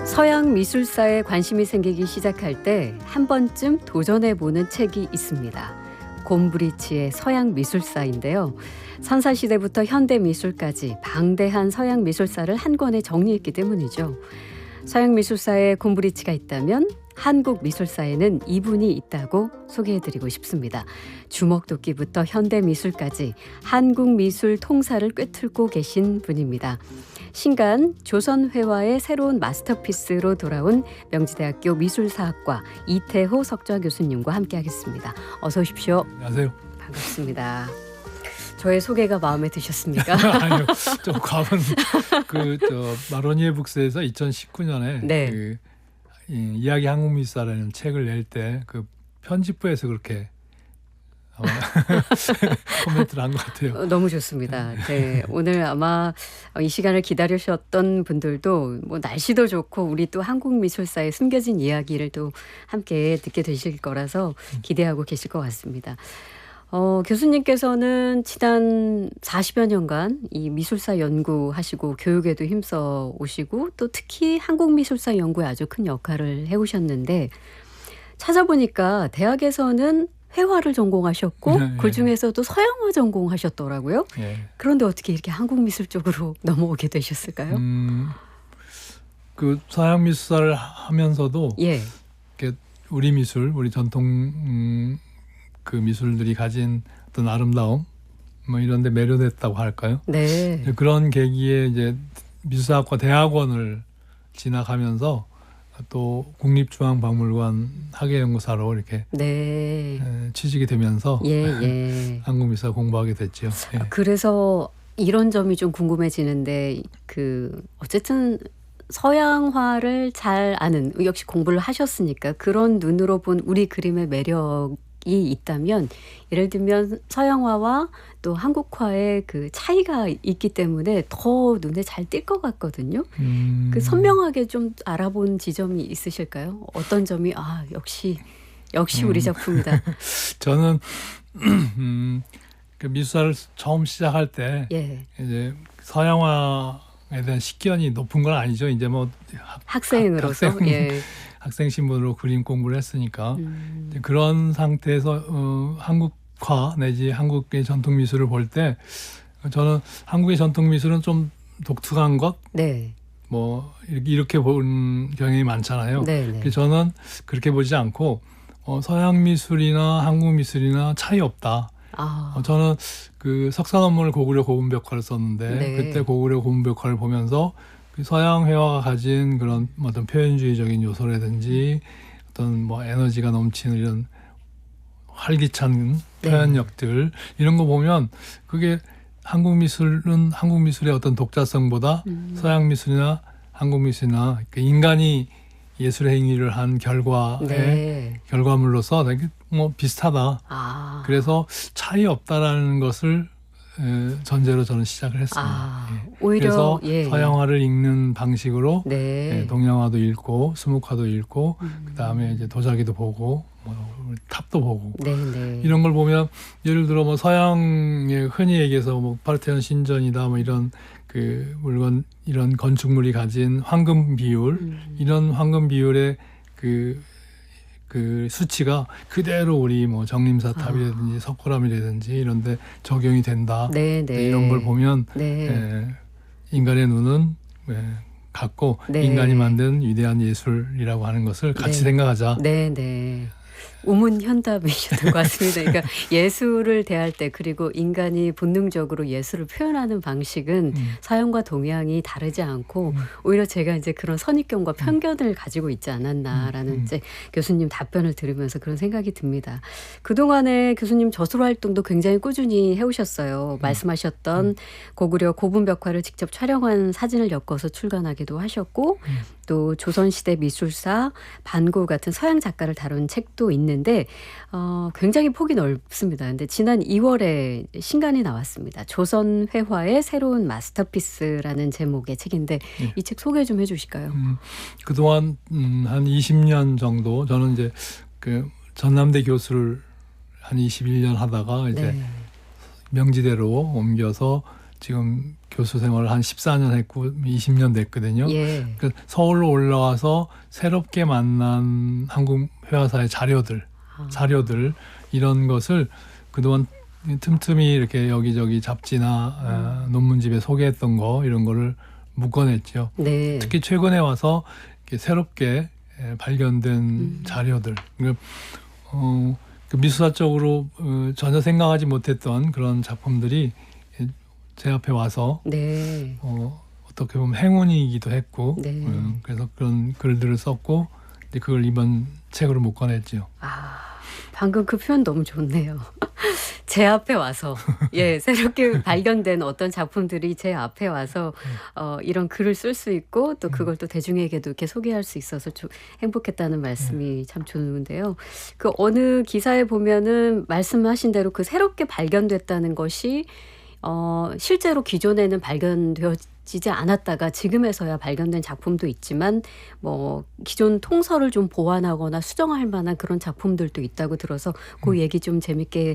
서양 미술사에 관심이 생기기 시작할 때 한 번쯤 도전해보는 책이 있습니다. 곰브리치의 서양 미술사인데요. 선사시대부터 현대미술까지 방대한 서양 미술사를 한 권에 정리했기 때문이죠. 서양 미술사에 곰브리치가 있다면 한국 미술사에는 이분이 있다고 소개해드리고 싶습니다. 주먹도끼부터 현대미술까지 한국 미술 통사를 꿰뚫고 계신 분입니다. 신간 조선회화의 새로운 마스터피스로 돌아온 명지대학교 미술사학과 이태호 석좌 교수님과 함께하겠습니다. 어서 오십시오. 안녕하세요. 반갑습니다. 저의 소개가 마음에 드셨습니까? 아니요, 좀 과분. 마로니에 북스에서 2019년에 네. 이야기 한국미술사라는 책을 낼 때 그 편집부에서 그렇게 코멘트를 한 것 같아요. 너무 좋습니다. 네, 오늘 아마 이 시간을 기다리셨던 분들도 뭐 날씨도 좋고 우리 또 한국 미술사의 숨겨진 이야기를 또 함께 듣게 되실 거라서 기대하고 계실 것 같습니다. 교수님께서는 지난 40여 년간 이 미술사 연구하시고 교육에도 힘써 오시고 또 특히 한국 미술사 연구에 아주 큰 역할을 해오셨는데 찾아보니까 대학에서는 회화를 전공하셨고 네, 그중에서도 서양화 전공하셨더라고요. 네. 그런데 어떻게 이렇게 한국 미술 쪽으로 넘어오게 되셨을까요? 그 서양 미술사를 하면서도 예. 우리 미술, 우리 전통 그 미술들이 가진 어떤 아름다움 뭐 이런 데 매료됐다고 할까요? 네. 그런 계기에 이제 미술사학과 대학원을 진학하면서 또 국립중앙박물관 학예연구사로 이렇게 네. 취직이 되면서 예. 한국 미술사 공부하게 됐죠. 예. 그래서 이런 점이 좀 궁금해지는데 어쨌든 서양화를 잘 아는 역시 공부를 하셨으니까 그런 눈으로 본 우리 그림의 매력이 있다면 예를 들면 서양화와 또 한국화의 그 차이가 있기 때문에 더 눈에 잘 띌 것 같거든요. 그 선명하게 좀 알아본 지점이 있으실까요? 어떤 점이 역시 우리 작품이다. 저는 그 미술사를 처음 시작할 때 예. 이제 서양화에 대한 식견이 높은 건 아니죠. 이제 뭐 학생으로서 학생 신분으로 그림 공부를 했으니까 그런 상태에서 한국화 내지 한국의 전통 미술을 볼 때 저는 한국의 전통 미술은 좀 독특한 것, 네. 뭐 이렇게 본 경향이 많잖아요. 네. 저는 그렇게 보지 않고 서양 미술이나 한국 미술이나 차이 없다. 저는 그 석사 논문을 고구려 고분벽화를 썼는데 네. 그때 고구려 고분벽화를 보면서 그 서양 회화가 가진 그런 어떤 표현주의적인 요소라든지 어떤 뭐 에너지가 넘치는 이런 활기찬 표현력들 이런 거 보면 그게 한국 미술은 한국 미술의 어떤 독자성보다 서양 미술이나 한국 미술이나 그 인간이 예술의 행위를 한 결과의 결과물로서 되게 뭐 비슷하다. 그래서 차이 없다라는 것을 전제로 저는 시작을 했습니다. 오히려 그래서 서양화를 읽는 방식으로 동양화도 읽고 수묵화도 읽고 그다음에 이제 도자기도 보고 뭐 탑도 보고 이런 걸 보면 예를 들어 뭐 서양에 흔히 얘기해서 뭐 파르테논 신전이다 뭐 이런 그 물건 이런 건축물이 가진 황금 비율 이런 황금 비율의 그 수치가 그대로 우리 뭐 정림사탑이라든지 석굴암이라든지 이런 데 적용이 된다. 이런 걸 보면 인간의 눈은 같고 인간이 만든 위대한 예술이라고 하는 것을 같이 생각하자. 우문현답이셨던 것 같습니다. 그러니까 예술을 대할 때 그리고 인간이 본능적으로 예술을 표현하는 방식은 서양과 동양이 다르지 않고 오히려 제가 이제 그런 선입견과 편견을 가지고 있지 않았나라는 이제 교수님 답변을 들으면서 그런 생각이 듭니다. 그동안에 교수님 저술 활동도 굉장히 꾸준히 해오셨어요. 말씀하셨던 고구려 고분벽화를 직접 촬영한 사진을 엮어서 출간하기도 하셨고 또 조선시대 미술사, 반고 같은 서양 작가를 다룬 책도 있는 있는데 굉장히 폭이 넓습니다. 근데 지난 2월에 신간이 나왔습니다. 조선회화의 새로운 마스터피스라는 제목의 책인데 예. 이 책 소개 좀 해주실까요? 그동안 한 20년 정도 저는 이제 그 전남대 교수를 한 21년 하다가 이제 네. 명지대로 옮겨서 지금 교수 생활을 한 14년 했고 20년 됐거든요. 예. 그러니까 서울로 올라와서 새롭게 만난 한국 회화사의 자료들 이런 것을 그동안 틈틈이 이렇게 여기저기 잡지나 논문집에 소개했던 거 이런 거를 묶어냈죠. 네. 특히 최근에 와서 이렇게 새롭게 발견된 자료들. 그 미술사적으로 전혀 생각하지 못했던 그런 작품들이 제 앞에 와서 네. 어떻게 보면 행운이기도 했고 네. 그래서 그런 글들을 썼고 이제 그걸 이번 책으로 묶어냈죠. 방금 그 표현 너무 좋네요. 제 앞에 와서 예 새롭게 발견된 어떤 작품들이 제 앞에 와서 이런 글을 쓸 수 있고 또 그걸 또 대중에게도 이렇게 소개할 수 있어서 좀 행복했다는 말씀이 참 좋은데요. 그 어느 기사에 보면은 말씀하신 대로 그 새롭게 발견됐다는 것이 실제로 기존에는 발견되어지지 않았다가 지금에서야 발견된 작품도 있지만 뭐 기존 통설을 좀 보완하거나 수정할 만한 그런 작품들도 있다고 들어서 그 얘기 좀 재밌게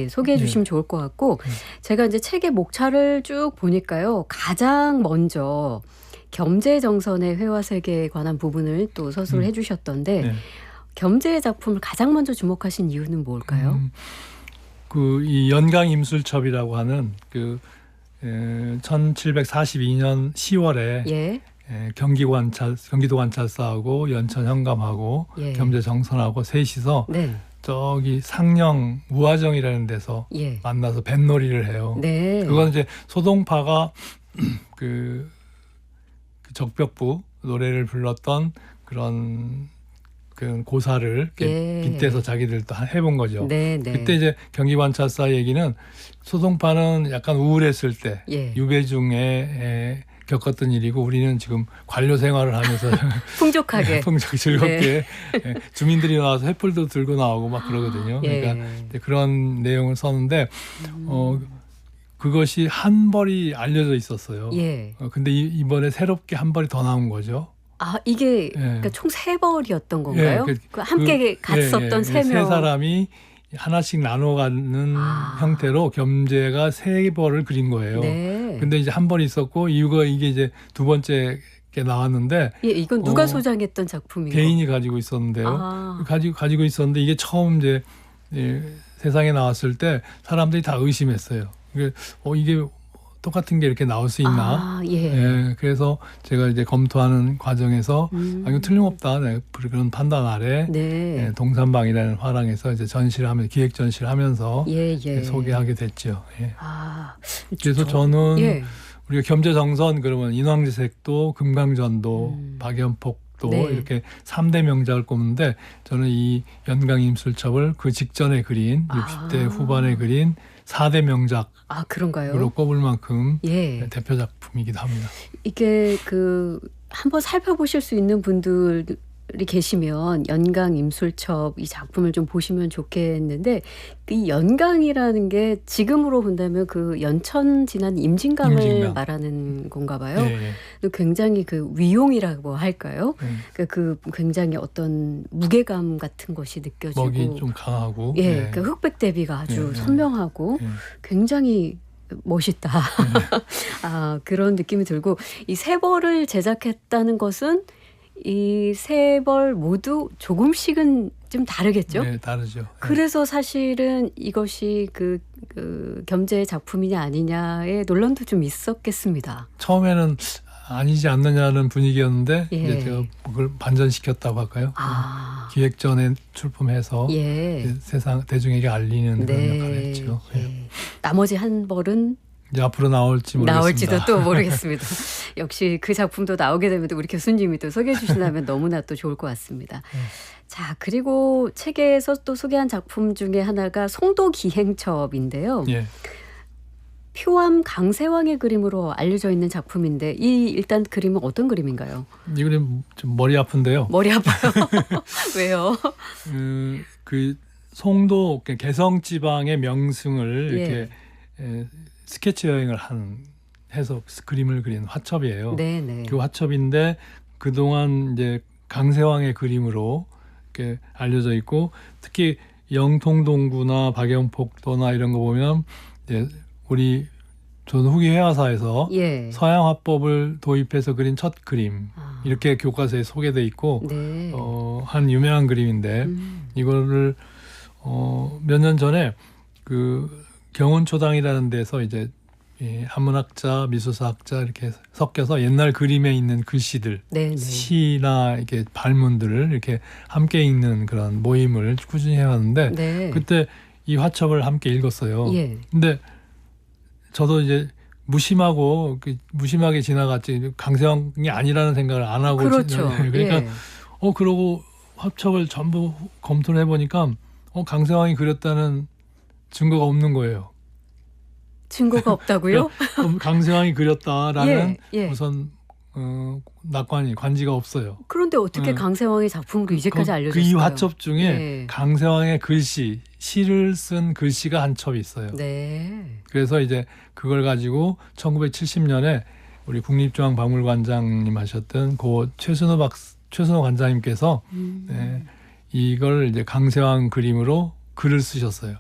소개해 주시면 좋을 것 같고 제가 이제 책의 목차를 쭉 보니까요. 가장 먼저 겸재정선의 회화세계에 관한 부분을 또 서술을 해 주셨던데 겸재의 작품을 가장 먼저 주목하신 이유는 뭘까요? 이 연강임술첩이라고 하는 1742년 10월에 경기도 관찰사하고 연천 현감하고 겸재정선하고 셋이서 저기 상령 우화정이라는 데서 만나서 뱃놀이를 해요. 그건 이제 소동파가 그 적벽부 노래를 불렀던 그런 고사를 빗대서 자기들도 해본 거죠. 그때 이제 경기관찰사 얘기는 소동파는 약간 우울했을 때 유배 중에 겪었던 일이고 우리는 지금 관료 생활을 하면서 풍족하게 즐겁게 주민들이 나와서 횃불도 들고 나오고 막 그러거든요. 그러니까 그런 내용을 썼는데 그것이 한 벌이 알려져 있었어요. 근데 이번에 새롭게 한 벌이 더 나온 거죠. 이게 그러니까 총 3벌이었던 건가요? 함께 갔었던 3명. 세 사람이 하나씩 나눠가는 형태로 겸재가 3벌을 그린 거예요. 근데 이제 한 벌이 있었고 이게 이제 두 번째 게 나왔는데 이건 누가 소장했던 작품인가요? 개인이 가지고 있었는데요. 가지고 있었는데 이게 처음 이제 세상에 나왔을 때 사람들이 다 의심했어요. 이게 똑같은 게 이렇게 나올 수 있나? 그래서 제가 이제 검토하는 과정에서 이거 틀림없다. 그런 판단 아래 동산방이라는 화랑에서 이제 기획 전시를 하면서 소개하게 됐죠. 그래서 저는 우리가 겸재정선 그러면 인왕지색도 금강전도 박연폭도 이렇게 3대 명작을 꼽는데 저는 이 연강임술첩을 그 직전에 그린 60대 후반에 그린 4대 명작 그런가요? 꼽을 만큼 대표 작품이기도 합니다. 이게 한번 살펴보실 수 있는 분들이 계시면 연강임술첩 이 작품을 좀 보시면 좋겠는데 이 연강이라는 게 지금으로 본다면 그 연천 지난 임진강을 말하는 건가 봐요. 굉장히 위용이라고 할까요? 그 굉장히 어떤 무게감 같은 것이 느껴지고 먹이 좀 강하고 그 흑백 대비가 아주 선명하고 굉장히 멋있다. 그런 느낌이 들고 이 3벌을 제작했다는 것은 이 3벌 모두 조금씩은 좀 다르겠죠? 네, 다르죠. 그래서 사실은 이것이 그 겸재의 작품이냐 아니냐의 논란도 좀 있었겠습니다. 처음에는 아니지 않느냐는 분위기였는데 이제 제가 그걸 반전시켰다고 할까요? 기획전에 출품해서 세상 대중에게 알리는 그런 역할을 했죠. 나머지 한 벌은 이제 앞으로 나올지도 또 모르겠습니다. 역시 그 작품도 나오게 되면 우리 교수님이 또 소개해 주신다면 너무나 또 좋을 것 같습니다. 자, 그리고 책에서 또 소개한 작품 중에 하나가 송도기행첩인데요. 표암 강세왕의 그림으로 알려져 있는 작품인데 일단 그림은 어떤 그림인가요? 이 그림 좀 머리 아픈데요. 머리 아파요? 왜요? 그 송도 개성 지방의 명승을 이렇게 스케치 여행을 해서 그림을 그린 화첩이에요. 네네. 그 화첩인데 그동안 이제 강세왕의 그림으로 이렇게 알려져 있고, 특히 영통동구나 박영폭도나 이런 거 보면 이제 우리 조선 후기 회화사에서 서양 화법을 도입해서 그린 첫 그림 이렇게 교과서에 소개돼 있고 한 유명한 그림인데 이거를 몇 년 전에 그 경운초당이라는 데서 이제 한문학자, 미술사학자 이렇게 섞여서 옛날 그림에 있는 글씨들, 시나 이렇게 발문들을 이렇게 함께 읽는 그런 모임을 꾸준히 해왔는데 그때 이 화첩을 함께 읽었어요. 근데 저도 이제 무심하게 지나갔지 강세왕이 아니라는 생각을 안 하고 그렇죠. 그러니까 그러고 화첩을 전부 검토를 해보니까 강세왕이 그렸다는 증거가 없는 거예요. 증거가 없다고요? 강세왕이 그렸다라는 우선 관지가 없어요. 그런데 어떻게 강세왕의 작품으로 이제까지 알려졌어요? 그 이 화첩 중에 강세왕의 글씨, 시를 쓴 글씨가 한 첩이 있어요. 그래서 이제 그걸 가지고 1970년에 우리 국립중앙박물관장님 하셨던 고 최순호 관장님께서 이걸 이제 강세왕 그림으로 글을 쓰셨어요.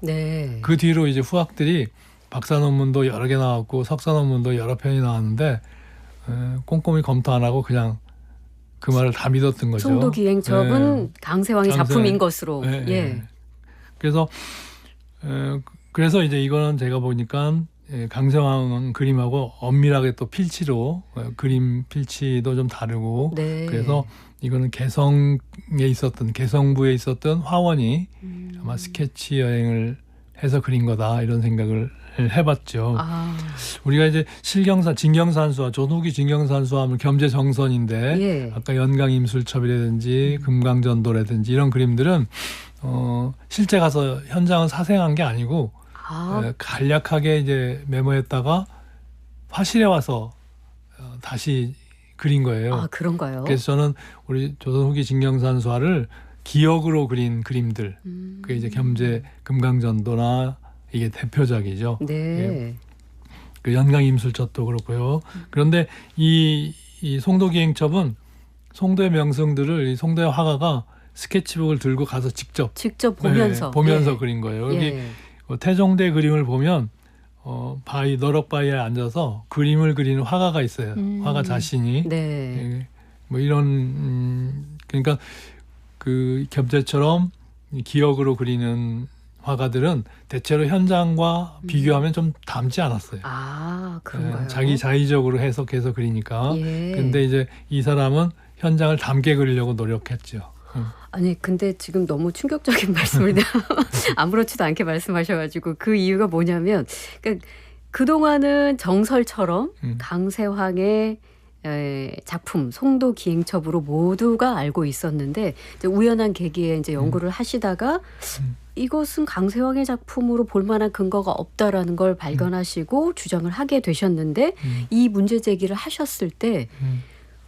그 뒤로 이제 후학들이 박사 논문도 여러 개 나왔고 석사 논문도 여러 편이 나왔는데 꼼꼼히 검토 안 하고 그냥 그 말을 다 믿었던 거죠. 송도기행첩은 강세왕의 작품인 것으로. 그래서 이제 이거는 제가 보니까 강세왕 그림하고 엄밀하게 또 필치로 그림 필치도 좀 다르고 그래서 이거는 개성부에 있었던 화원이 아마 스케치 여행을 해서 그린 거다 이런 생각을 해봤죠. 우리가 이제 진경산수화, 조선후기 진경산수화 하면 겸재정선인데 아까 연강임술첩이라든지 금강전도라든지 이런 그림들은 실제 가서 현장은 사생한 게 아니고 간략하게 이제 메모했다가 화실에 와서 다시 그린 거예요. 그런가요? 그래서 저는 우리 조선후기 진경산수화를 기억으로 그린 그림들, 그게 이제 겸재 금강전도나 이게 대표작이죠. 그 연강임술첩도 그렇고요. 그런데 이 송도기행첩은 송도의 명승들을 이 송도의 화가가 스케치북을 들고 가서 직접 보면서 그린 거예요. 여기 태종대 그림을 보면 바위 너럭바위에 앉아서 그림을 그리는 화가가 있어요. 화가 자신이 뭐 이런 그러니까 그 겸재처럼 기억으로 그리는 화가들은 대체로 현장과 비교하면 좀 닮지 않았어요. 그런가요? 자기 자의적으로 해석해서 그리니까. 근데 이제 이 사람은 현장을 닮게 그리려고 노력했죠. 아니 근데 지금 너무 충격적인 말씀을 아무렇지도 않게 말씀하셔가지고 그 이유가 뭐냐면 그러니까 그동안은 정설처럼 강세왕의 작품 송도기행첩으로 모두가 알고 있었는데 이제 우연한 계기에 이제 연구를 하시다가 이것은 강세왕의 작품으로 볼 만한 근거가 없다라는 걸 발견하시고 주장을 하게 되셨는데 이 문제 제기를 하셨을 때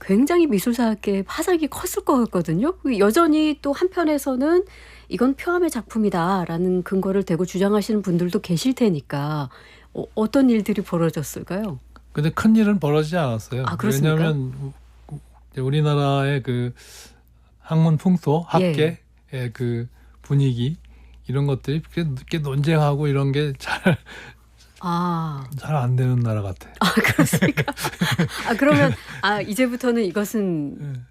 굉장히 미술사학계에 파장이 컸을 것 같거든요. 여전히 또 한편에서는 이건 표암의 작품이다라는 근거를 대고 주장하시는 분들도 계실 테니까 어떤 일들이 벌어졌을까요? 근데 큰 일은 벌어지지 않았어요. 그렇습니까? 왜냐하면 우리나라의 그 학문 풍토, 학계의 그 분위기 이런 것들이 그렇게 논쟁하고 이런 게 잘 안 되는 나라 같아요. 그렇습니까? 그러면 이제부터는 이것은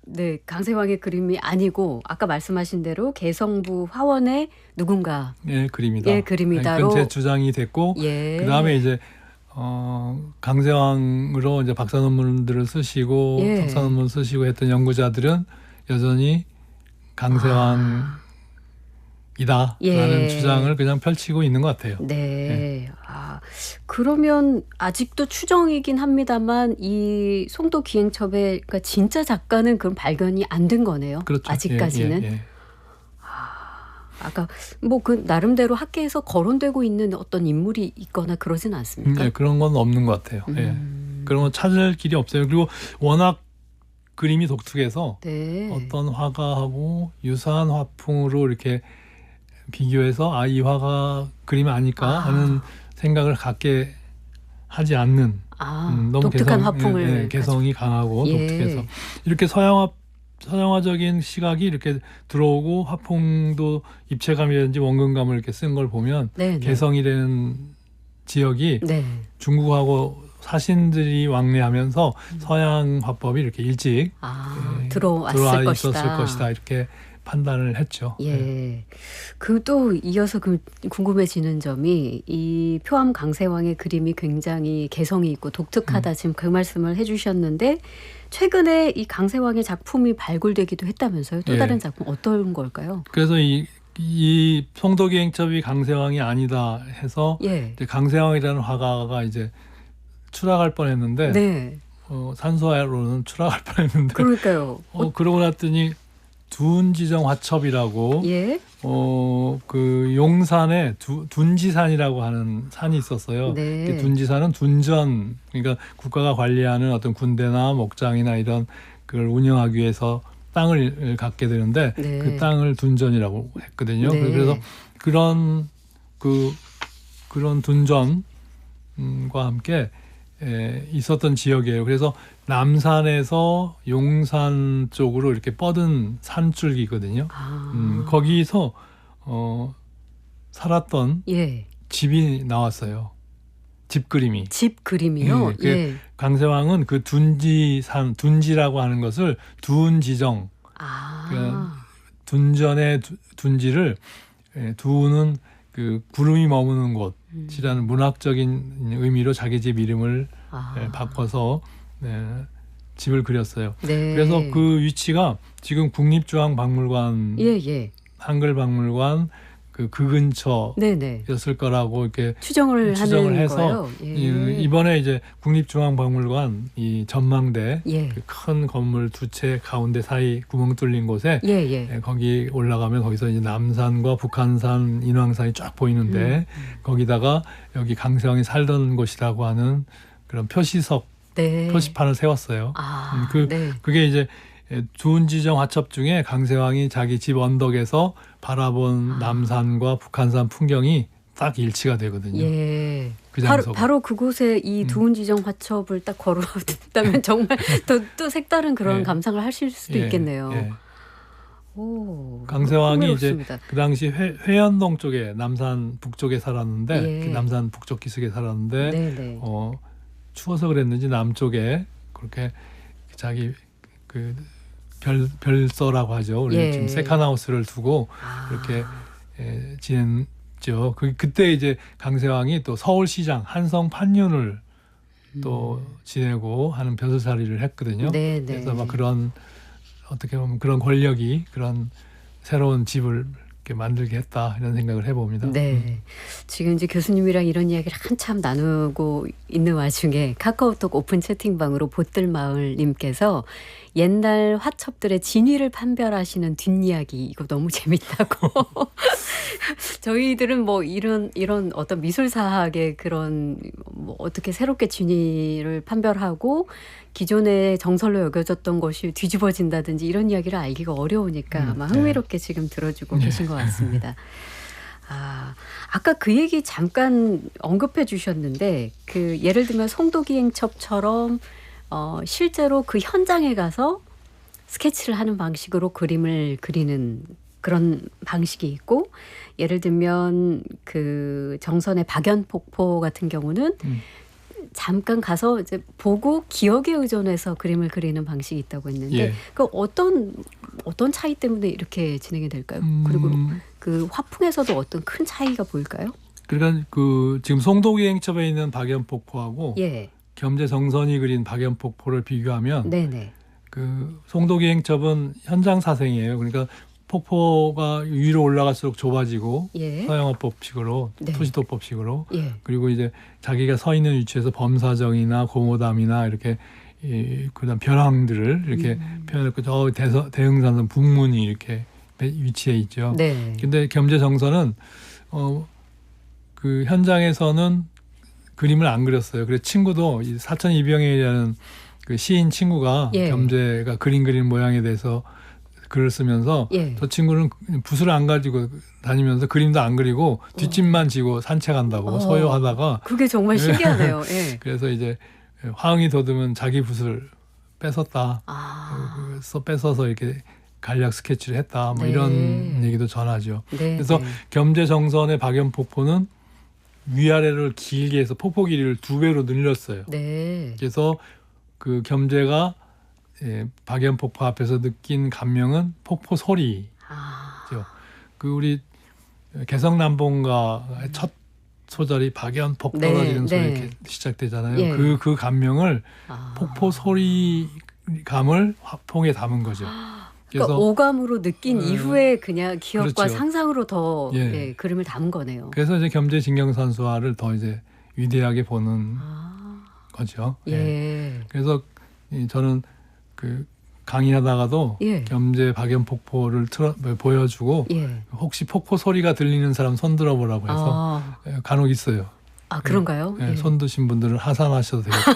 강세왕의 그림이 아니고 아까 말씀하신 대로 개성부 화원의 누군가 그림이다. 그림이다로 그건 제 주장이 됐고 그다음에 이제 강세왕으로 이제 박사 논문들을 쓰시고 석사 논문 쓰시고 했던 연구자들은 여전히 강세왕 이다라는 주장을 그냥 펼치고 있는 것 같아요. 그러면 아직도 추정이긴 합니다만 이 송도기행첩의 그러니까 진짜 작가는 그럼 발견이 안 된 거네요. 그렇죠. 아직까지는. 아까 뭐 그 나름대로 학계에서 거론되고 있는 어떤 인물이 있거나 그러진 않습니까? 그런 건 없는 것 같아요. 그런 건 찾을 길이 없어요. 그리고 워낙 그림이 독특해서 어떤 화가하고 유사한 화풍으로 이렇게 비교해서 이 화가 그림이 아닐까 하는 생각을 갖게 하지 않는 너무 독특한 화풍을 개성이 강하고 독특해서 이렇게 서양화적인 시각이 이렇게 들어오고 화풍도 입체감이라든지 원근감을 이렇게 쓴 걸 보면 개성이라는 지역이 중국하고 사신들이 왕래하면서 서양 화법이 이렇게 일찍 들어와 있었을 것이다 이렇게 판단을 했죠. 그 또 이어서 궁금해지는 점이 이 표암 강세왕의 그림이 굉장히 개성이 있고 독특하다 지금 그 말씀을 해주셨는데 최근에 이 강세왕의 작품이 발굴되기도 했다면서요? 또 다른 작품 어떤 걸까요? 그래서 이 송도기행첩이 강세왕이 아니다 해서 이제 강세왕이라는 화가가 이제 추락할 뻔했는데 산소화로는 추락할 뻔했는데 그러니까요. 그러고 났더니 둔지정 화첩이라고 그 용산에 둔지산이라고 하는 산이 있었어요. 둔지산은 둔전, 그러니까 국가가 관리하는 어떤 군대나 목장이나 이런 걸 운영하기 위해서 땅을 갖게 되는데 그 땅을 둔전이라고 했거든요. 그래서 그런 둔전과 함께 있었던 지역이에요. 그래서 남산에서 용산 쪽으로 이렇게 뻗은 산줄기거든요. 거기서 살았던 집이 나왔어요. 집 그림이. 집 그림이요? 강세왕은 그 둔지라고 하는 것을 둔지정, 그러니까 둔전의 둔지를 두는 그 구름이 머무는 곳이라는 문학적인 의미로 자기 집 이름을 바꿔서 집을 그렸어요. 그래서 그 위치가 지금 국립중앙박물관, 한글박물관 그 근처였을 거라고 이렇게 추정을 해서 이번에 이제 국립중앙박물관 이 전망대 그 큰 건물 두 채 가운데 사이 구멍 뚫린 곳에 거기 올라가면 거기서 이제 남산과 북한산, 인왕산이 쫙 보이는데 거기다가 여기 강세왕이 살던 곳이라고 하는 그런 표시판을 세웠어요. 그게 이제 둔지정 화첩 중에 강세왕이 자기 집 언덕에서 바라본 남산과 북한산 풍경이 딱 일치가 되거든요. 그 바로 그곳에 이 둔지정 화첩을 딱 걸어뒀다면 정말 또 색다른 그런 감상을 하실 수도 있겠네요. 강세왕이 이제 그 당시 회연동 쪽에 남산 북쪽에 살았는데 그 남산 북쪽 기슭에 살았는데 추워서 그랬는지 남쪽에 그렇게 자기 그 별서라고 하죠. 우리 지금 세컨하우스를 두고 이렇게 지냈죠. 그때 이제 강세왕이 또 서울시장 한성 판윤을 또 지내고 하는 벼슬살이를 했거든요. 그래서 막 그런 어떻게 보면 그런 권력이 그런 새로운 집을 만들게 했다 이런 생각을 해봅니다. 지금 이제 교수님이랑 이런 이야기를 한참 나누고 있는 와중에 카카오톡 오픈 채팅방으로 보뜰마을님께서 옛날 화첩들의 진위를 판별하시는 뒷이야기 이거 너무 재밌다고. 저희들은 뭐 이런 어떤 미술사학의 그런 뭐 어떻게 새롭게 진위를 판별하고 기존의 정설로 여겨졌던 것이 뒤집어진다든지 이런 이야기를 알기가 어려우니까 아마 흥미롭게 지금 들어주고 계신 것 같습니다. 아까 그 얘기 잠깐 언급해 주셨는데 그 예를 들면 송도기행첩처럼 실제로 그 현장에 가서 스케치를 하는 방식으로 그림을 그리는 그런 방식이 있고 예를 들면 그 정선의 박연폭포 같은 경우는 잠깐 가서 이제 보고 기억에 의존해서 그림을 그리는 방식이 있다고 했는데 그 어떤 차이 때문에 이렇게 진행이 될까요? 그리고 그 화풍에서도 어떤 큰 차이가 보일까요? 그러니까 그 지금 송도기행첩에 있는 박연폭포하고 겸재정선이 그린 박연폭포를 비교하면 그 송도기행첩은 현장 사생이에요. 그러니까 폭포가 위로 올라갈수록 좁아지고 서양화법식으로 토시도법식으로 그리고 이제 자기가 서 있는 위치에서 범사정이나 공호담이나 이렇게 그다음 벼랑들을 이렇게 표현했고 저 대흥산은 북문이 이렇게 위치해 있죠. 근데 겸재정선은 그 현장에서는 그림을 안 그렸어요. 그래서 친구도 사천이병이라는 그 시인 친구가 겸재가 그린 모양에 대해서 글을 쓰면서 저 친구는 붓을 안 가지고 다니면서 그림도 안 그리고 뒷짐만 지고 산책한다고 소요하다가 그게 정말 신기하네요. 그래서 이제 화응이 돋으면 자기 붓을 뺏었다. 그래서 뺏어서 이렇게 간략 스케치를 했다. 뭐 이런 얘기도 전하죠. 그래서 겸재정선의 박연폭포는 위아래를 길게 해서 폭포 길이를 2배로 늘렸어요. 그래서 그 겸재가 박연폭포 앞에서 느낀 감명은 폭포 소리죠. 그 우리 개성남봉가의 첫 소절이 박연폭 떨어지는 소리 이렇게 시작되잖아요. 그 감명을 폭포 소리감을 화폭에 담은 거죠. 그래서 그러니까 오감으로 느낀 이후에 그냥 기억과 상상으로 더 그림을 담은 거네요. 그래서 이제 겸재진경산수화를 더 이제 위대하게 보는 거죠. 그래서 저는 그 강의하다가도 겸재 박연폭포를 보여주고 혹시 폭포 소리가 들리는 사람 손 들어보라고 해서 간혹 있어요. 그런가요? 손 드신 분들은 하산하셔도 되겠죠.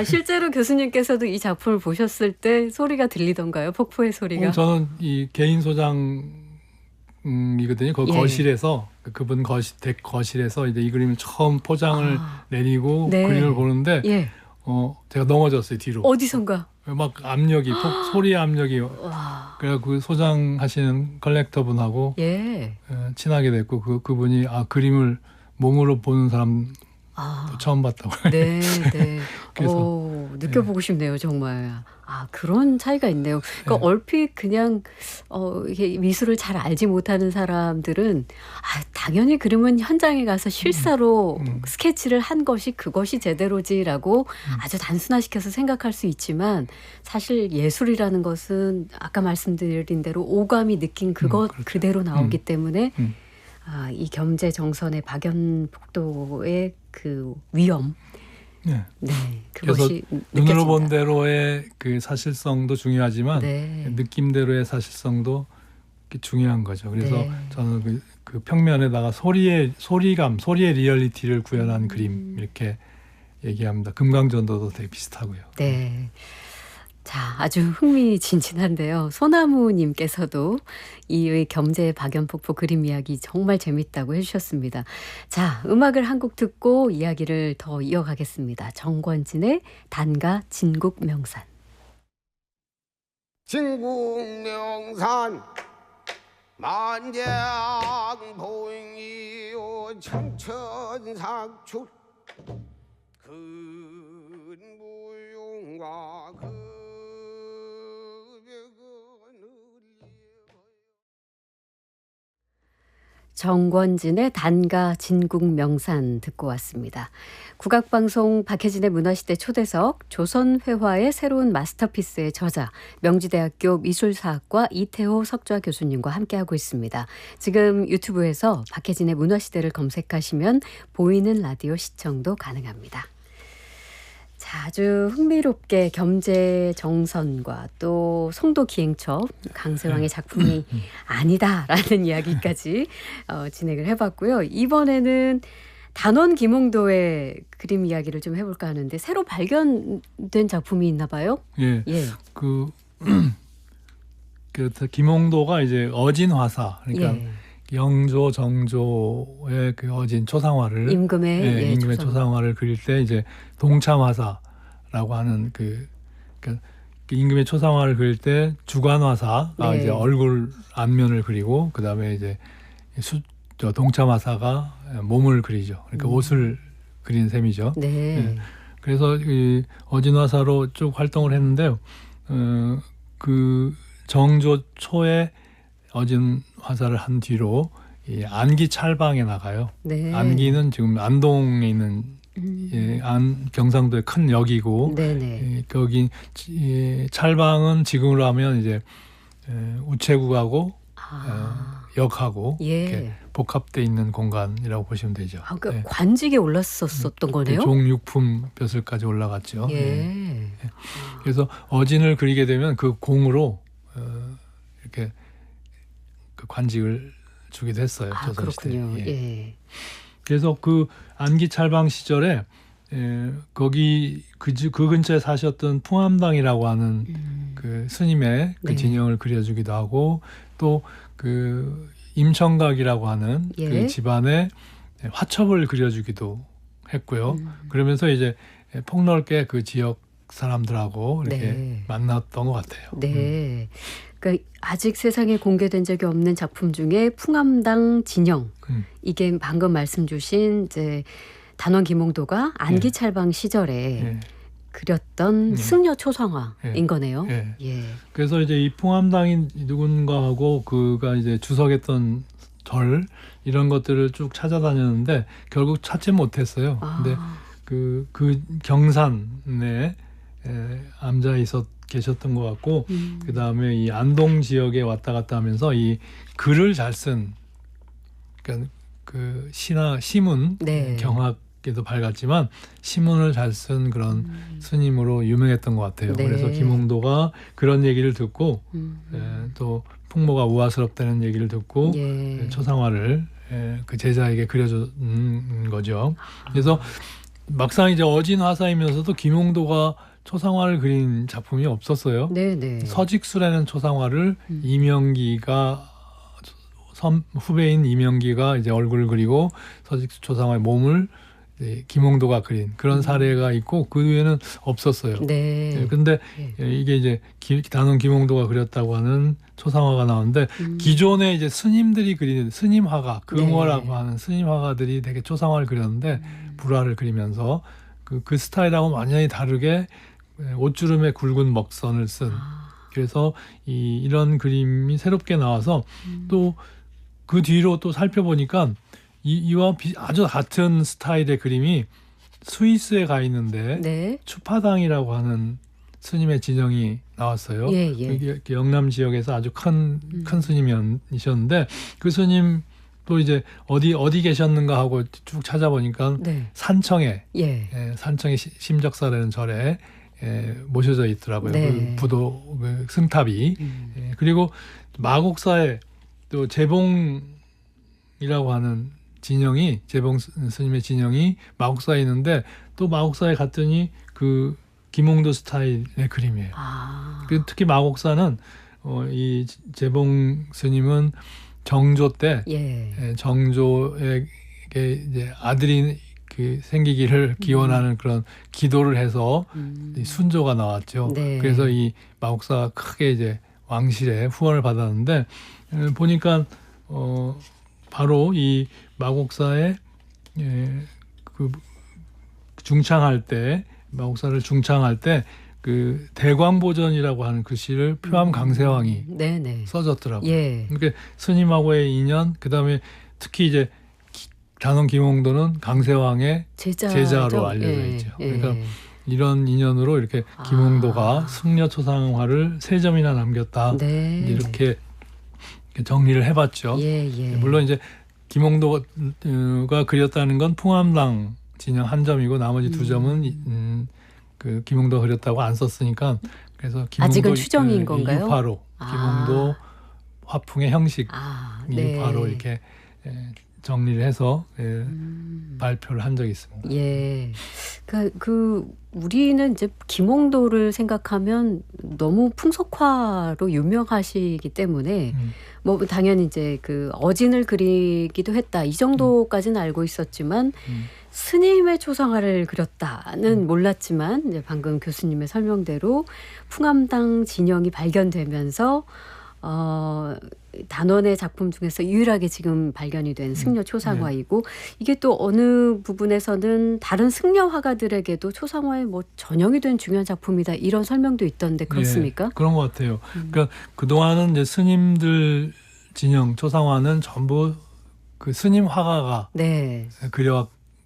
실제로 교수님께서도 이 작품을 보셨을 때 소리가 들리던가요? 폭포의 소리가? 저는 이 개인 소장이거든요. 그 거실에서 그분 거실에서 이제 이 그림을 처음 포장을 내리고 그림을 보는데 제가 넘어졌어요, 뒤로. 어디선가? 막 압력이 소리의 압력이. 그래서 그 소장하시는 컬렉터분하고 친하게 됐고 그분이 그림을 몸으로 보는 사람 처음 봤다고. 그래서 느껴보고 싶네요, 정말. 그런 차이가 있네요. 그러니까 얼핏 그냥 이게 미술을 잘 알지 못하는 사람들은 당연히 그림은 현장에 가서 실사로 스케치를 한 것이 그것이 제대로지라고 아주 단순화시켜서 생각할 수 있지만 사실 예술이라는 것은 아까 말씀드린 대로 오감이 느낀 그것 그대로 나오기 때문에 이 겸재정선의 박연폭도의 그 위험, 그것이 눈으로 본 대로의 그 사실성도 중요하지만 느낌대로의 사실성도 중요한 거죠. 그래서 저는 그 평면에다가 소리의 리얼리티를 구현한 그림 이렇게 얘기합니다. 금강전도도 되게 비슷하고요. 자, 아주 흥미진진한데요. 소나무님께서도 이 겸재 박연폭포 그림 이야기 정말 재밌다고 해주셨습니다. 자, 음악을 한 곡 듣고 이야기를 더 이어가겠습니다. 정권진의 단가 진국명산. 진국명산 만장보잉이요 청천삭출 근무용과 정권진의 단가 진국명산 듣고 왔습니다. 국악방송 박혜진의 문화시대 초대석 조선회화의 새로운 마스터피스의 저자 명지대학교 미술사학과 이태호 석좌 교수님과 함께하고 있습니다. 지금 유튜브에서 박혜진의 문화시대를 검색하시면 보이는 라디오 시청도 가능합니다. 자, 아주 흥미롭게 겸재정선과 또 송도기행처 강세왕의 작품이 아니다라는 이야기까지 진행을 해봤고요. 이번에는 단원 김홍도의 그림 이야기를 좀 해볼까 하는데 새로 발견된 작품이 있나 봐요? 김홍도가 이제 어진화사, 그러니까 영조, 정조의 그 어진 초상화를 임금의 초상화를 그릴 때 이제 동참화사라고 하는 그 임금의 초상화를 그릴 때 주관화사가 이제 얼굴 앞면을 그리고 그 다음에 이제 동참화사가 몸을 그리죠. 그러니까 옷을 그린 셈이죠. 그래서 이 어진화사로 쭉 활동을 했는데요. 그 정조 초에 어진 화사를 한 뒤로 이 안기 찰방에 나가요. 안기는 지금 안동에 있는 경상도의 큰 역이고 거기 찰방은 지금으로 하면 이제 우체국하고 역하고 이렇게 복합돼 있는 공간이라고 보시면 되죠. 그러니까 관직에 올랐었던 거네요. 종육품 벼슬까지 올라갔죠. 그래서 어진을 그리게 되면 그 공으로 이렇게 그 관직을 주기도 했어요. 조선시대. 그렇군요. 그래서 그 안기찰방 시절에 거기 그 근처에 사셨던 풍암당이라고 하는 그 스님의 그 네. 진영을 그려주기도 하고 또 그 임청각이라고 하는 예. 그 집안의 화첩을 그려주기도 했고요. 그러면서 이제 폭넓게 그 지역 사람들하고 이렇게 네. 만났던 것 같아요. 네. 그러니까 아직 세상에 공개된 적이 없는 작품 중에 풍암당 진영. 이게 방금 말씀 주신 이제 단원 김홍도가 안기찰방 시절에 그렸던 승려 초상화인 거네요. 예. 그래서 이제 이 풍암당이 누군가하고 그가 이제 주석했던 절 이런 것들을 쭉 찾아다녔는데 결국 찾지 못했어요. 근데 그 경산에 앉아 계셨던 것 같고 그 다음에 이 안동 지역에 왔다 갔다 하면서 이 글을 잘 쓴 그러니까 그 시나 시문 경학에도 밝았지만 시문을 잘 쓴 그런 스님으로 유명했던 것 같아요. 그래서 김홍도가 그런 얘기를 듣고 또 풍모가 우아스럽다는 얘기를 듣고 초상화를 그 제자에게 그려준 거죠. 그래서 막상 이제 어진 화사이면서도 김홍도가 초상화를 그린 작품이 없었어요. 서직수라는 초상화를 이명기가 후배인 이명기가 이제 얼굴을 그리고 서직수 초상화의 몸을 김홍도가 그린 그런 사례가 있고 그 외에는 없었어요. 그런데 이게 이제 단원 김홍도가 그렸다고 하는 초상화가 나오는데 기존에 이제 스님들이 그리는 스님 화가 금화라고 하는 스님 화가들이 되게 초상화를 그렸는데 불화를 그리면서 그 스타일하고 완전히 다르게 옷주름에 굵은 먹선을 쓴 그래서 이런 그림이 새롭게 나와서 또 그 뒤로 또 살펴보니까 이와 아주 같은 스타일의 그림이 스위스에 가 있는데 추파당이라고 하는 스님의 진영이 나왔어요. 이게 영남 지역에서 아주 큰 스님이셨는데 그 스님 또 이제 어디 계셨는가 하고 쭉 찾아보니까 산청에 산청의 심적사라는 절에 모셔져 있더라고요. 그 부도 그 승탑이 그리고 마곡사에 또 재봉이라고 하는 진영이 재봉 스님의 진영이 마곡사에 있는데 또 마곡사에 갔더니 그 김홍도 스타일의 그림이에요. 특히 마곡사는 이 재봉 스님은 정조 때 정조에게 이제 아들이 그 생기기를 기원하는 그런 기도를 해서 순조가 나왔죠. 그래서 이 마곡사가 크게 이제 왕실의 후원을 받았는데 보니까 바로 이 마곡사에 그 중창할 때 마곡사를 중창할 때 그 대광보전이라고 하는 글씨를 표암 강세왕이 써줬더라고요. 그러니까 스님하고의 인연 그다음에 특히 이제 단원 김홍도는 강세왕의 제자로 알려져 있죠. 그러니까 이런 인연으로 이렇게 김홍도가 승려 초상화를 3점이나 남겼다. 이렇게 정리를 해봤죠. 물론 이제 김홍도가 그렸다는 건 풍암당 진영 1점이고 나머지 2점은 그 김홍도가 그렸다고 안 썼으니까 그래서 김홍도 아직은 추정인 건가요? 유파로 김홍도 화풍의 형식 유파로 이렇게 정리를 해서 발표를 한 적이 있습니다. 그 우리는 이제 김홍도를 생각하면 너무 풍속화로 유명하시기 때문에 뭐 당연히 이제 그 어진을 그리기도 했다 이 정도까지는 알고 있었지만 스님의 초상화를 그렸다는 몰랐지만 이제 방금 교수님의 설명대로 풍암당 진영이 발견되면서 단원의 작품 중에서 유일하게 지금 발견이 된 승려 초상화이고 이게 또 어느 부분에서는 다른 승려 화가들에게도 초상화의 뭐 전형이 된 중요한 작품이다 이런 설명도 있던데 그렇습니까? 그런 것 같아요. 그러니까 그동안은 이제 스님들 진영 초상화는 전부 그 스님 화가가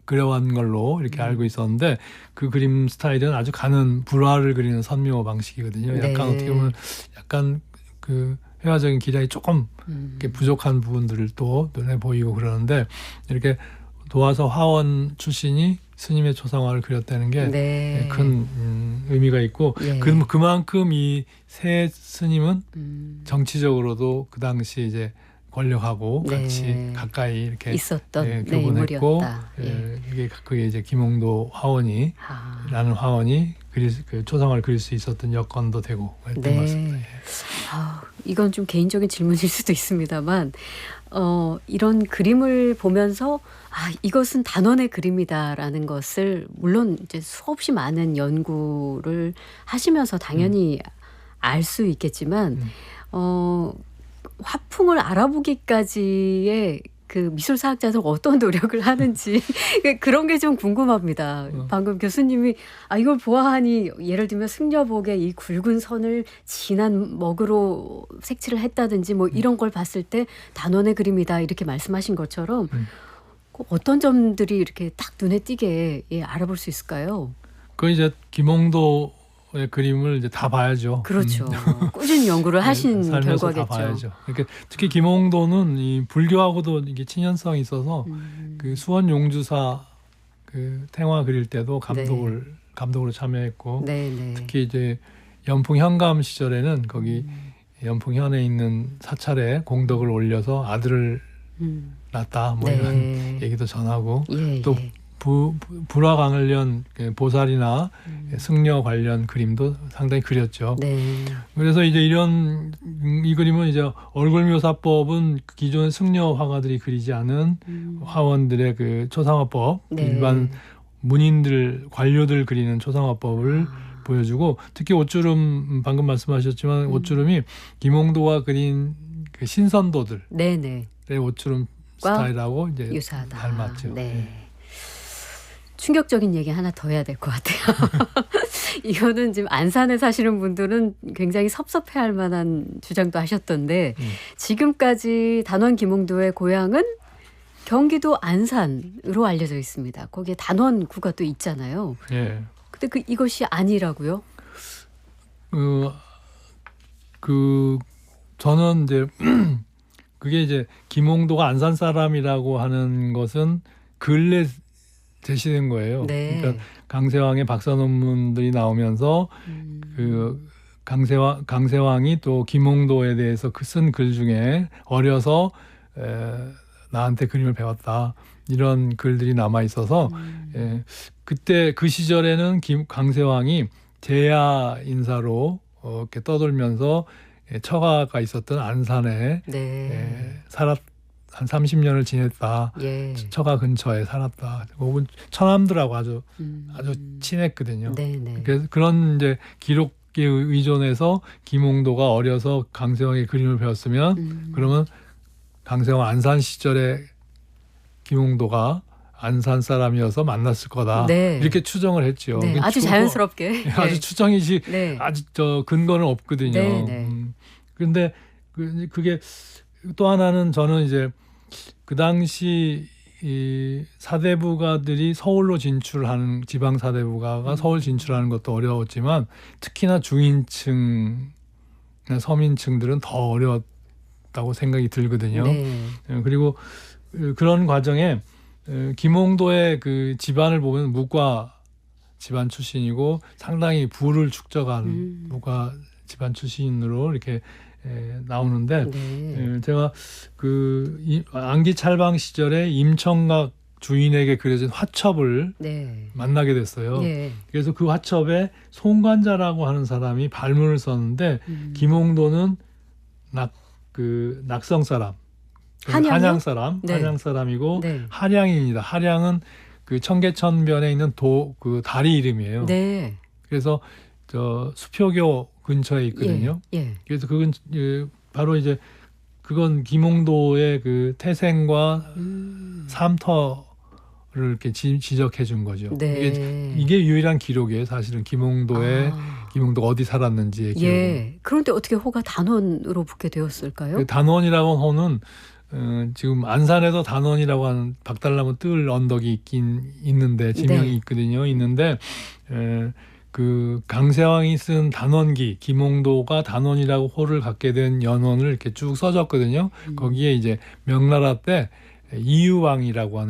그려온 걸로 이렇게 알고 있었는데 그 그림 스타일은 아주 가는 불화를 그리는 선묘 방식이거든요. 약간 어떻게 보면 약간 그 회화적인 기량이 조금 이렇게 부족한 부분들을 또 눈에 보이고 그러는데 이렇게 도화서 화원 출신이 스님의 초상화를 그렸다는 게 큰 의미가 있고 그만큼 이 세 스님은 정치적으로도 그 당시 이제 권력하고 네. 같이 가까이 이렇게 있었던 교분했고 인물이었다. 그게 이제 김홍도 화원이라는 화원이 그 초상화를 그릴 수 있었던 여건도 되고 했던 것 같습니다. 예. 이건 좀 개인적인 질문일 수도 있습니다만 이런 그림을 보면서 이것은 단원의 그림이다라는 것을 물론 이제 수없이 많은 연구를 하시면서 당연히 알 수 있겠지만 화풍을 알아보기까지의 그 미술사학자들 어떤 노력을 하는지 그런 게 좀 궁금합니다. 방금 교수님이 이걸 보아하니 예를 들면 승려복의 이 굵은 선을 진한 먹으로 색칠을 했다든지 뭐 이런 걸 봤을 때 단원의 그림이다 이렇게 말씀하신 것처럼 어떤 점들이 이렇게 딱 눈에 띄게 알아볼 수 있을까요? 그 이제 김홍도의 그림을 이제 다 봐야죠. 그렇죠. 꾸준히 연구를 하신 살면서 결과겠죠. 다 봐야죠. 그러니까 특히 김홍도는 이 불교하고도 이게 친연성이 있어서 그 수원 용주사 그 탱화 그릴 때도 감독으로 참여했고 특히 이제 연풍 현감 시절에는 거기 연풍 현에 있는 사찰에 공덕을 올려서 아들을 낳았다 뭐 이런 얘기도 전하고 또 불화강을련 보살이나 승려 관련 그림도 상당히 그렸죠. 그래서 이제 이 그림은 이제 얼굴 묘사법은 기존 승려 화가들이 그리지 않은 화원들의 그 초상화법, 일반 문인들 관료들 그리는 초상화법을 보여주고 특히 옷주름 방금 말씀하셨지만 옷주름이 김홍도가 그린 그 신선도들의 옷주름 스타일하고 이제 유사하다. 닮았죠. 충격적인 얘기 하나 더 해야 될 것 같아요. 이거는 지금 안산에 사시는 분들은 굉장히 섭섭해할 만한 주장도 하셨던데 지금까지 단원 김홍도의 고향은 경기도 안산으로 알려져 있습니다. 거기에 단원구가 또 있잖아요. 근데 이것이 아니라고요? 저는 이제 그게 이제 김홍도가 안산 사람이라고 하는 것은 근래 제시된 거예요. 그러니까 강세왕의 박사 논문들이 나오면서 그 강세왕이 또 김홍도에 대해서 쓴 글 중에 어려서 나한테 그림을 배웠다 이런 글들이 남아 있어서 그때 그 시절에는 강세왕이 제야 인사로 이렇게 떠돌면서 처가가 있었던 안산에 한 30년을 지냈다. 처가 근처에 살았다. 처남들하고 아주 친했거든요. 그래서 그런 이제 기록에 의존해서 김홍도가 어려서 강세왕의 그림을 배웠으면 그러면 강세왕 안산 시절에 김홍도가 안산 사람이어서 만났을 거다. 이렇게 추정을 했죠. 아주 자연스럽게. 아주 추정이지 아주 근거는 없거든요. 그런데 그게 또 하나는 저는 이제 그 당시 이 사대부가들이 서울로 진출하는 지방 사대부가가 서울 진출하는 것도 어려웠지만 특히나 중인층, 서민층들은 더 어려웠다고 생각이 들거든요. 그리고 그런 과정에 김홍도의 그 집안을 보면 무과 집안 출신이고 상당히 부를 축적한 무과 집안 출신으로 이렇게 나오는데 제가 그 안기 찰방 시절에 임청각 주인에게 그려진 화첩을 만나게 됐어요. 그래서 그 화첩에 송관자라고 하는 사람이 발문을 썼는데 김홍도는 낙성 사람, 한양 사람, 한양 사람이고 한양입니다. 한양은 그 청계천변에 있는 그 다리 이름이에요. 그래서 수표교 근처에 있거든요. 그래서 그건 바로 이제 그건 김홍도의 그 태생과 삶터를 이렇게 지적해 준 거죠. 이게 유일한 기록이에요. 사실은 김홍도가 어디 살았는지의 기록. 그런데 어떻게 호가 단원으로 붙게 되었을까요? 그 단원이라고 하는 호는 지금 안산에서 단원이라고 하는 박달나무 뜰 언덕이 있긴 있는데 지명이 있거든요. 있는데 그 강세왕이 쓴 단원기 김홍도가 단원이라고 호를 갖게 된 연원을 이렇게 쭉 써줬거든요. 거기에 이제 명나라 때 이류방이라고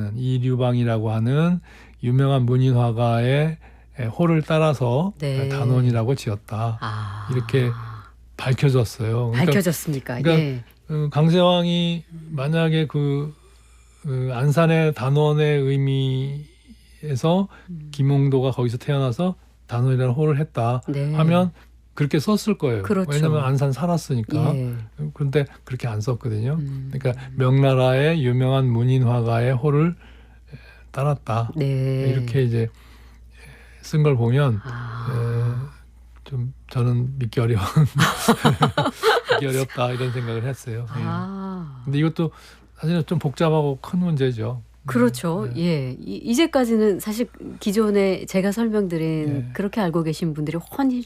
하는 유명한 문인 화가의 호를 따라서 단원이라고 지었다. 이렇게 밝혀졌어요. 밝혀졌습니까? 그러니까 강세왕이 만약에 안산의 단원의 의미에서 김홍도가 거기서 태어나서 단원이라는 호를 했다 네. 하면 그렇게 썼을 거예요. 그렇죠. 왜냐하면 안산 살았으니까. 예. 그런데 그렇게 안 썼거든요. 그러니까 명나라의 유명한 문인 화가의 호를 따랐다. 네. 이렇게 이제 쓴 걸 보면 좀 저는 믿기 어려운 믿기 어렵다 이런 생각을 했어요. 근데 이것도 사실은 좀 복잡하고 큰 문제죠. 그렇죠. 네. 예. 이제까지는 사실 기존에 제가 설명드린 네. 그렇게 알고 계신 분들이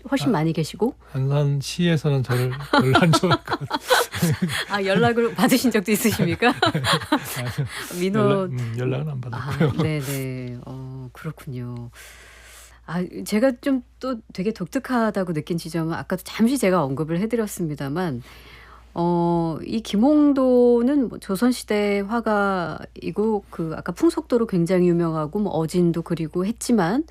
훨씬 많이 계시고. 안산시에서는 저를 별로 안 좋아했거든요. 연락을 받으신 적도 있으십니까? 민호 연락은 안 받았고요. 네네. 그렇군요. 제가 좀 또 되게 독특하다고 느낀 지점은 아까도 잠시 제가 언급을 해드렸습니다만, 이 김홍도는 뭐 조선시대 화가이고 아까 풍속도로 굉장히 유명하고 뭐 어진도 그리고 했지만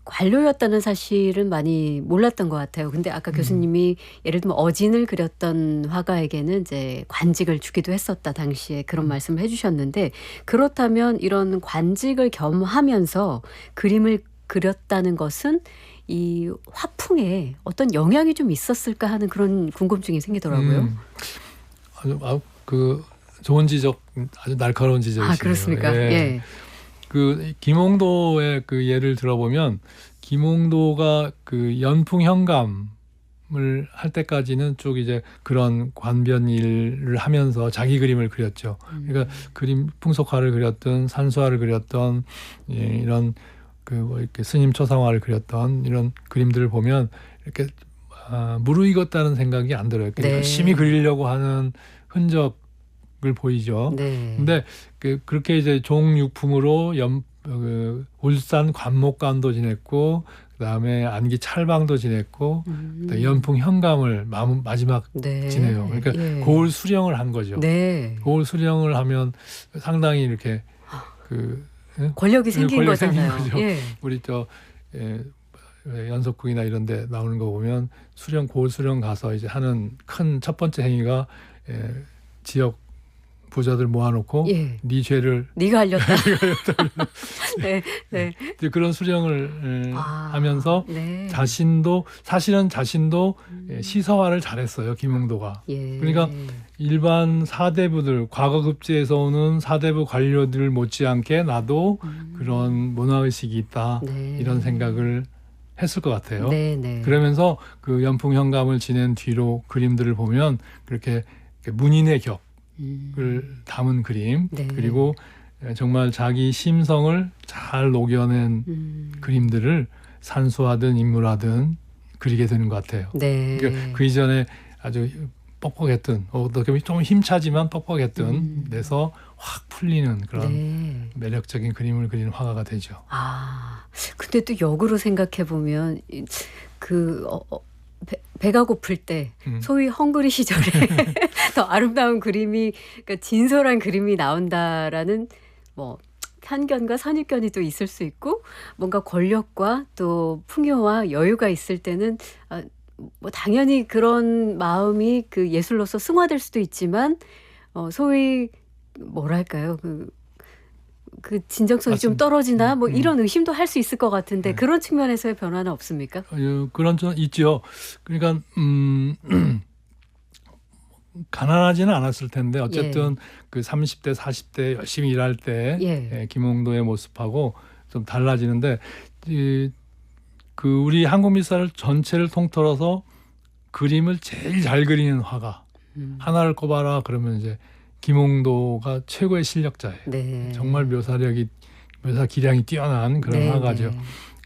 관료였다는 사실은 많이 몰랐던 것 같아요. 근데 아까 교수님이 예를 들면 어진을 그렸던 화가에게는 이제 관직을 주기도 했었다 당시에 그런 말씀을 해주셨는데, 그렇다면 이런 관직을 겸하면서 그림을 그렸다는 것은 이 화풍에 어떤 영향이 좀 있었을까 하는 그런 궁금증이 생기더라고요. 아주 좋은 지적, 아주 날카로운 지적이시네요. 그렇습니까? 예. 김홍도의 예를 들어보면 김홍도가 연풍 현감을 할 때까지는 쭉 이제 그런 관변 일을 하면서 자기 그림을 그렸죠. 그러니까 풍속화를 그렸던 산수화를 그렸던 이런 이렇게 스님 초상화를 그렸던 이런 그림들을 보면 이렇게 무르익었다는 생각이 안 들어요. 네. 열심히 그리려고 하는 흔적을 보이죠. 네. 근데 그렇게 이제 종육품으로 울산 관목관도 지냈고, 그다음에 안기 찰방도 지냈고, 연풍 현감을 마지막 네. 지내요. 그러니까 예. 고을 수령을 한 거죠. 네. 고을 수령을 하면 상당히 이렇게 권력이 생긴 거잖아요. 거죠. 예. 우리 연속극이나 이런 데 나오는 거 보면 고을 수령 가서 이제 하는 큰 첫 번째 행위가 지역 부자들 모아놓고 네 죄를 네가 알렸다. 네, 네. 이제 그런 수령을 하면서 네. 자신도 시서화를 잘했어요, 김홍도가. 예. 그러니까 일반 사대부들, 과거 급제에서 오는 사대부 관료들 못지않게 나도 그런 문화의식이 있다, 네. 이런 생각을 했을 것 같아요. 네, 네. 그러면서 연풍 현감을 지낸 뒤로 그림들을 보면 그렇게 문인의 격을 담은 그림, 네. 그리고 정말 자기 심성을 잘 녹여낸 그림들을 산수하든 인물하든 그리게 되는 것 같아요. 네. 그러니까 그 이전에 아주 뻑뻑했던, 어떻게 보면 좀 힘차지만 뻑뻑했던 데서 확 풀리는 그런 매력적인 그림을 그리는 화가가 되죠. 근데 또 역으로 생각해 보면 배가 고플 때 소위 헝그리 시절에 더 아름다운 그림이, 그러니까 진솔한 그림이 나온다라는 뭐 편견과 선입견이 또 있을 수 있고, 뭔가 권력과 또 풍요와 여유가 있을 때는 뭐 당연히 그런 마음이 예술로서 승화될 수도 있지만 소위 뭐랄까요, 그 진정성이 맞습니다. 좀 떨어지나 뭐 이런 의심도 할 수 있을 것 같은데, 그런 측면에서의 변화는 없습니까? 그런 점 있죠. 그러니까 가난하지는 않았을 텐데 어쨌든 30대 40대 열심히 일할 때 김홍도의 모습하고 좀 달라지는데, 우리 한국 미사를 전체를 통틀어서 그림을 제일 잘 그리는 화가 하나를 꼽아라 그러면 이제 김홍도가 최고의 실력자예요. 네. 정말 묘사 기량이 뛰어난 그런 화가죠.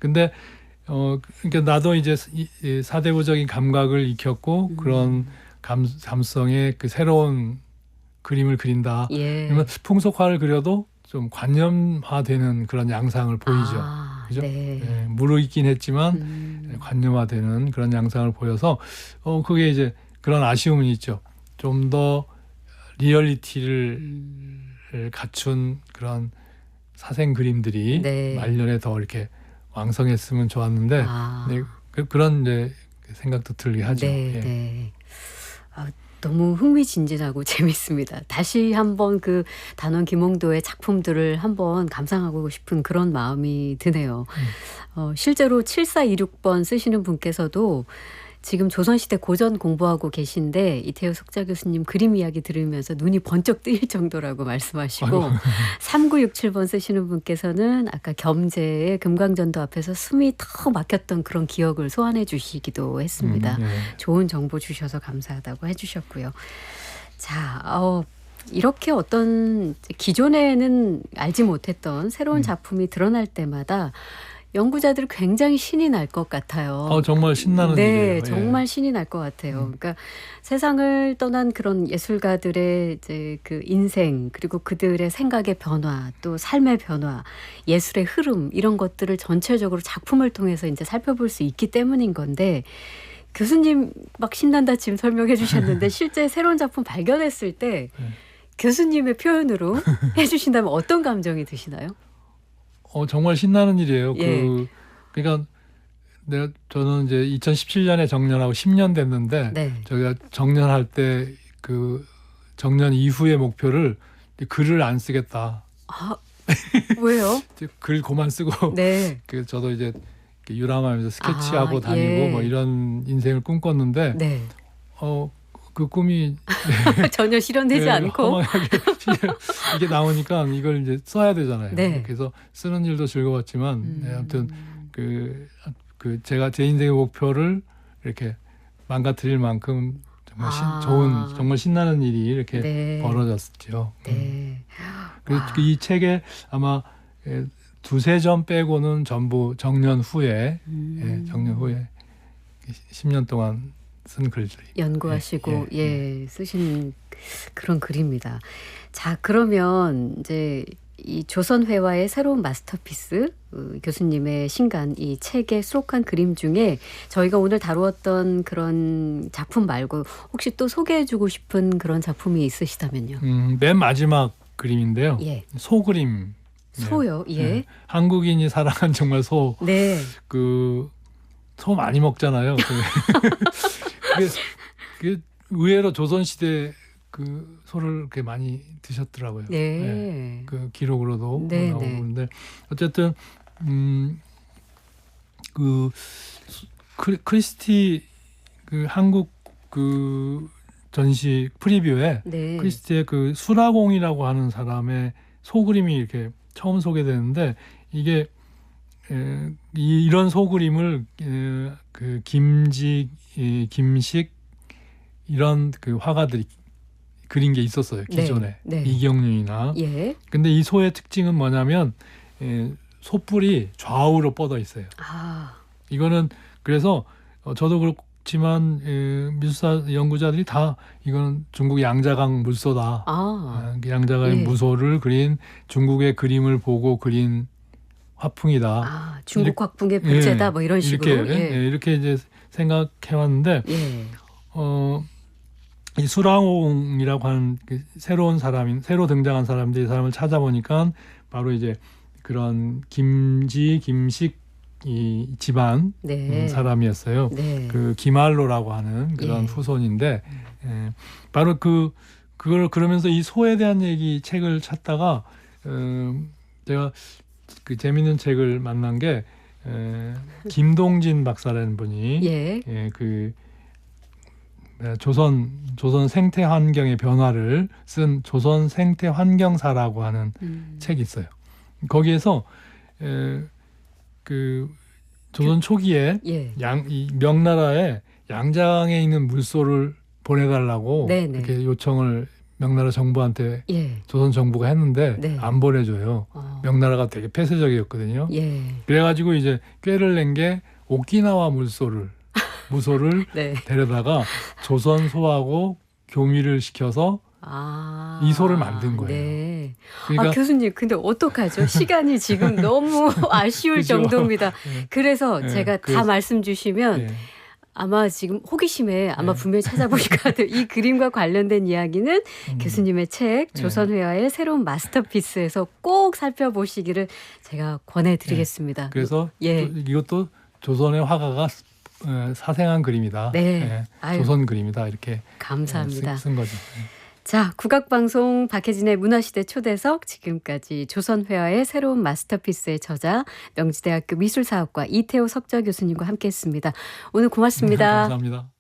근데 그러니까 나도 이제 사대부적인 감각을 익혔고 그런 감성의 새로운 그림을 그린다. 그러면 풍속화를 그려도 좀 관념화되는 그런 양상을 보이죠. 그죠? 네. 무르익긴 했지만 관념화되는 그런 양상을 보여서 그게 이제 그런 아쉬움은 있죠. 좀 더 리얼리티를 갖춘 그런 사생 그림들이 말년에 더 이렇게 왕성했으면 좋았는데 그런 이제 생각도 들게 하죠. 네. 너무 흥미진진하고 재밌습니다. 다시 한번 그 단원 김홍도의 작품들을 한번 감상하고 싶은 그런 마음이 드네요. 실제로 7426번 쓰시는 분께서도 지금 조선시대 고전 공부하고 계신데 이태우 석자 교수님 그림 이야기 들으면서 눈이 번쩍 뜨일 정도라고 말씀하시고 3967번 쓰시는 분께서는 아까 겸재의 금강전도 앞에서 숨이 턱 막혔던 그런 기억을 소환해 주시기도 했습니다. 네. 좋은 정보 주셔서 감사하다고 해주셨고요. 자, 이렇게 어떤 기존에는 알지 못했던 새로운 작품이 드러날 때마다 연구자들 굉장히 신이 날 것 같아요. 정말 신나는 일이에요. 네, 정말 신이 날 것 같아요. 그러니까 세상을 떠난 그런 예술가들의 이제 그 인생 그리고 그들의 생각의 변화, 또 삶의 변화, 예술의 흐름 이런 것들을 전체적으로 작품을 통해서 이제 살펴볼 수 있기 때문인 건데 교수님 막 신난다 지금 설명해 주셨는데 실제 새로운 작품 발견했을 때 교수님의 표현으로 해주신다면 어떤 감정이 드시나요? 정말 신나는 일이에요. 예. 그러니까 저는 이제 2017년에 정년하고 10년 됐는데 저희가 정년할 때 그 정년 이후의 목표를 글을 안 쓰겠다. 왜요? 글 그만 쓰고 저도 이제 유람하면서 스케치하고 다니고 뭐 이런 인생을 꿈꿨는데 그 꿈이 전혀 실현되지 않고 허망하게 이게 나오니까 이걸 이제 써야 되잖아요. 그래서 쓰는 일도 즐거웠지만 아무튼 그 제가 제 인생의 목표를 이렇게 망가뜨릴 만큼 정말 좋은 정말 신나는 일이 이렇게 벌어졌죠. 그래서 이 책에 아마 두세 점 빼고는 전부 정년 후에 정년 후에 10년 동안 쓴 글들이 연구하시고 쓰신 그런 글입니다. 자, 그러면 이제 이 조선회화의 새로운 마스터피스 교수님의 신간 이 책에 수록한 그림 중에 저희가 오늘 다루었던 그런 작품 말고 혹시 또 소개해주고 싶은 그런 작품이 있으시다면요. 맨 마지막 그림인데요. 소그림. 소요. 한국인이 사랑한 정말 소. 소 많이 먹잖아요. 그게 의외로 조선시대 그 소를 이렇게 많이 드셨더라고요. 그 기록으로도 나오는데 어쨌든 그 크리스티 그 한국 그 전시 프리뷰에 크리스티의 그 수라공이라고 하는 사람의 소그림이 이렇게 처음 소개되는데 이게 이런 소그림을 그 김식 이런 그 화가들이 그린 게 있었어요. 기존에 이경윤이나. 근데 이 소의 특징은 뭐냐면 소뿔이 좌우로 뻗어 있어요. 이거는 그래서 저도 그렇지만 미술사 연구자들이 다 이거는 중국 양자강 물소다. 양자강의 무소를 그린 중국의 그림을 보고 그린 화풍이다. 중국 화풍의 부재다. 뭐 이런 식으로. 이렇게 이제 생각해 왔는데 이 수랑옹이라고 하는 그 새로 등장한 사람들이 이 사람을 찾아보니까 바로 이제 그런 김식 이 집안 사람이었어요. 그 김알로라고 하는 그런 후손인데 바로 그걸 그러면서 이 소에 대한 책을 찾다가 제가 그 재밌는 책을 만난 게 김동진 박사라는 분이 그 조선 생태 환경의 변화를 쓴 조선 생태 환경사라고 하는 책이 있어요. 거기에서 그 조선 초기에 이 명나라에 양장에 있는 물소를 보내달라고 이렇게 요청을 명나라 정부한테 조선 정부가 했는데 안 보내줘요. 명나라가 되게 폐쇄적이었거든요. 그래가지고 이제 꾀를 낸 게 오키나와 무소를 데려다가 조선 소하고 교미를 시켜서 이 소를 만든 거예요. 그러니까 교수님, 근데 어떡하죠? 시간이 지금 너무 아쉬울 정도입니다. 그래서 제가 다 말씀 주시면 아마 지금 호기심에 아마 분명히 찾아보실 것 같아요. 이 그림과 관련된 이야기는 교수님의 책 조선회화의 새로운 마스터피스에서 꼭 살펴보시기를 제가 권해드리겠습니다. 그래서 이것도 조선의 화가가 사생한 그림이다. 네. 조선 그림이다. 이렇게 감사합니다. 쓴 거죠. 자, 국악방송 박혜진의 문화시대 초대석, 지금까지 조선회화의 새로운 마스터피스의 저자, 명지대학교 미술사학과 이태호 석좌 교수님과 함께했습니다. 오늘 고맙습니다. 감사합니다.